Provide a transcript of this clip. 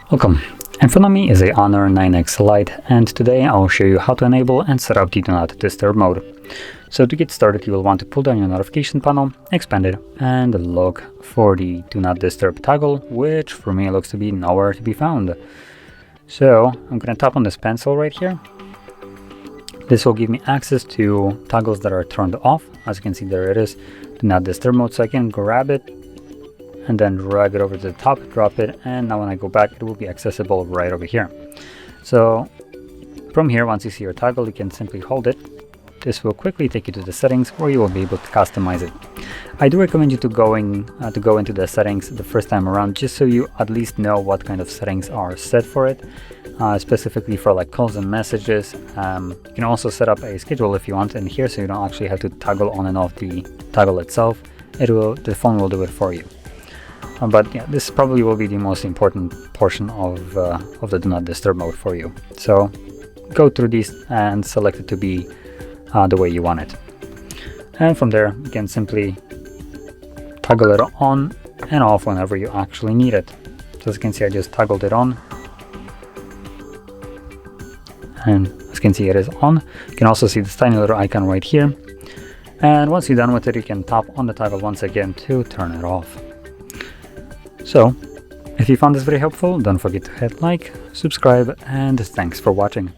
Welcome. In front of me is a Honor 9X Lite, and today I'll show you how to enable and set up the Do Not Disturb mode. So to get started, you will want to pull down your notification panel, expand it, and look for the Do Not Disturb toggle, which for me looks to be nowhere to be found. So I'm going to tap on this pencil right here. This will give me access to toggles that are turned off. As you can see, there it is, Do Not Disturb mode, so I can grab it and then drag it over to the top, drop it, and now when I go back, it will be accessible right over here. So from here, once you see your toggle, you can simply hold it. This will quickly take you to the settings where you will be able to customize it. I do recommend you to go into the settings the first time around, just so you at least know what kind of settings are set for it, specifically for like calls and messages. You can also set up a schedule if you want in here, so you don't actually have to toggle on and off the toggle itself. The phone will do it for you. But yeah, this probably will be the most important portion of the Do Not Disturb mode for you. So go through these and select it to be the way you want it. And from there, you can simply toggle it on and off whenever you actually need it. So as you can see, I just toggled it on. And as you can see, it is on. You can also see this tiny little icon right here. And once you're done with it, you can tap on the toggle once again to turn it off. So, if you found this very helpful, don't forget to hit like, subscribe, and thanks for watching.